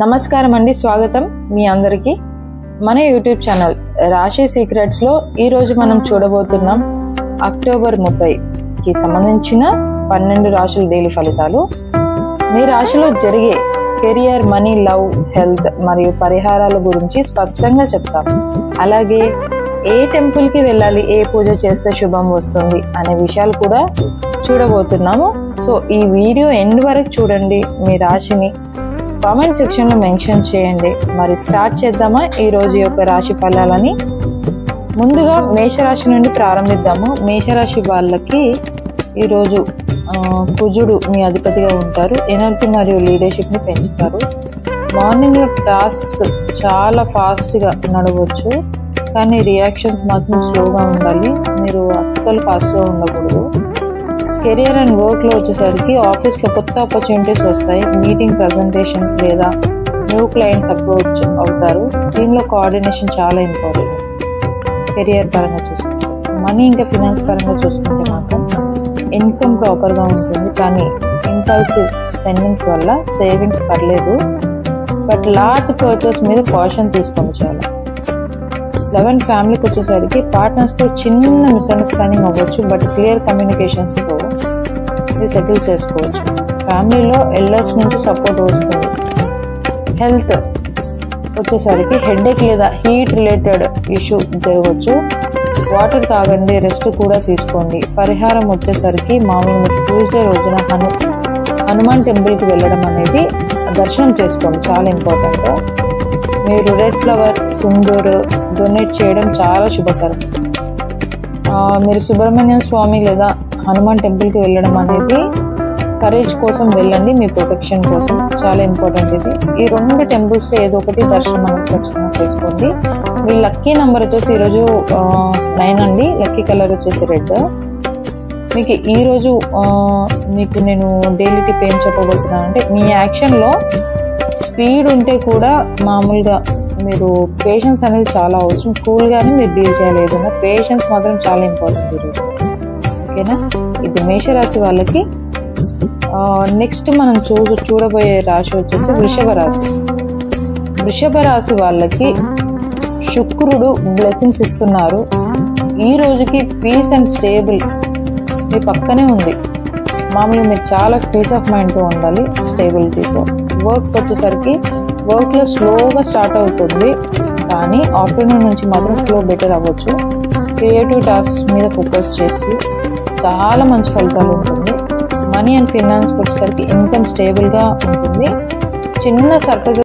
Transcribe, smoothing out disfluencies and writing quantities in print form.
నమస్కారం అండి, స్వాగతం మీ అందరికీ మన యూట్యూబ్ ఛానల్ రాశి సీక్రెట్స్ లో ఈ రోజు మనం చూడబోతున్నాం అక్టోబర్ 30కి సంబంధించిన 12 రాశుల డైలీ ఫలితాలు. మీ రాశిలో జరిగే కెరియర్, మనీ, లవ్, హెల్త్ మరియు పరిహారాల గురించి స్పష్టంగా చెప్తాం. అలాగే ఏ టెంపుల్ కి వెళ్ళాలి, ఏ పూజ చేస్తే శుభం వస్తుంది అనే విషయాలు కూడా చూడబోతున్నాము. సో ఈ వీడియో ఎండ్ వరకు చూడండి. మీ రాశిని కామెంట్ సెక్షన్ లో మెన్షన్ చేయండి. మరి స్టార్ట్ చేద్దామా ఈ రోజు యొక్క రాశి ఫలాలని? ముందుగా మేషరాశి నుండి ప్రారంభిద్దాము. మేషరాశి వాళ్ళకి ఈరోజు కుజుడు మీ అధిపతిగా ఉంటారు. ఎనర్జీ మరియు లీడర్షిప్ ని పెంచుతారు. మార్నింగ్ లో టాస్క్స్ చాలా ఫాస్ట్ గా నడవచ్చు, కానీ రియాక్షన్స్ మాత్రం స్లోగా ఉండాలి. మీరు అస్సలు ఫాస్ట్ గా ఉండకూడదు. కెరియర్ అండ్ వర్క్ లో వచ్చేసరికి ఆఫీస్ లో కొత్త ఆపర్చునిటీస్ వస్తాయి. మీటింగ్, ప్రజెంటేషన్ లేదా న్యూ క్లయింట్స్ అప్రోచ్ అవుతారు. దీనిలో కోఆర్డినేషన్ చాలా ఇంపార్టెంట్. కెరియర్ పరంగా చూసుకుంటే, మనీ ఇంకా ఫినాన్స్ పరంగా చూసుకుంటే మాత్రం ఇన్కమ్ ప్రాపర్ గా ఉంటుంది, కానీ ఇంపల్సివ్ స్పెండింగ్స్ వల్ల సేవింగ్స్ పర్లేదు. బట్ లార్జ్ పర్చేస్ మీద కాషన్ తీసుకోండి చాలా. 11 ఫ్యామిలీకి వచ్చేసరికి పార్ట్నర్స్ తో చిన్న మిస్అండర్స్టాండింగ్ అవ్వచ్చు, బట్ క్లియర్ కమ్యూనికేషన్స్ తో ఇది సెటిల్ చేసుకోవచ్చు. ఫ్యామిలీలో ఎల్డర్స్ నుంచి సపోర్ట్ వస్తుంది. హెల్త్ వచ్చేసరికి హెడేక్ లేదా హీట్ రిలేటెడ్ ఇష్యూ జరగవచ్చు. వాటర్ తాగండి, రెస్ట్ కూడా తీసుకోండి. పరిహారం వచ్చేసరికి మామూలుగా ట్యూస్డే రోజున హనుమాన్ టెంపుల్కి వెళ్ళడం అనేది దర్శనం చేసుకోండి, చాలా ఇంపార్టెంట్. మీరు రెడ్ ఫ్లవర్, సింధూర్ డొనేట్ చేయడం చాలా శుభకరం. మీరు సుబ్రహ్మణ్యం స్వామి లేదా హనుమాన్ టెంపుల్కి వెళ్ళడం అనేది కరేజ్ కోసం వెళ్ళండి, మీ ప్రొటెక్షన్ కోసం చాలా ఇంపార్టెంట్. ఇది ఈ 2 టెంపుల్స్లో ఏదో ఒకటి దర్శనం అనేది ఖచ్చితంగా చేసుకోండి. మీ లక్కీ నెంబర్ వచ్చేసి ఈరోజు 9 అండి. లక్కీ కలర్ వచ్చేసి రెడ్. మీకు ఈరోజు మీకు నేను డైలీ టిప్ ఏం చెప్పబోతున్నాను అంటే, మీ యాక్షన్లో స్పీడ్ ఉంటే కూడా మామూలుగా మీరు పేషెన్స్ అనేది చాలా అవసరం. కూల్గానే మీరు డీల్ చేయాలి. ఏదైనా పేషెన్స్ మాత్రం చాలా ఇంపార్టెంట్ ఈరోజు, ఓకేనా? ఇది మేషరాశి వాళ్ళకి. నెక్స్ట్ మనం చూడబోయే రాశి వచ్చేసి వృషభ రాశి. వృషభ రాశి వాళ్ళకి శుక్రుడు బ్లెస్సింగ్స్ ఇస్తున్నారు. ఈ రోజుకి పీస్ అండ్ స్టేబుల్ మీ పక్కనే ఉంది. మామూలుగా మీరు చాలా పీస్ ఆఫ్ మైండ్తో ఉండాలి, స్టేబిలిటీతో. వర్క్ వచ్చేసరికి వర్క్లో స్లోగా స్టార్ట్ అవుతుంది, కానీ ఆఫ్టర్నూన్ నుంచి మాత్రం ఫ్లో బెటర్ అవ్వచ్చు. క్రియేటివ్ టాస్క్స్ మీద ఫోకస్ చేసి చాలా మంచి ఫలితాలు ఉంటుంది. మనీ అండ్ ఫినాన్స్ వచ్చేసరికి ఇన్కమ్ స్టేబుల్గా ఉంటుంది. చిన్న సర్ప్రైజ్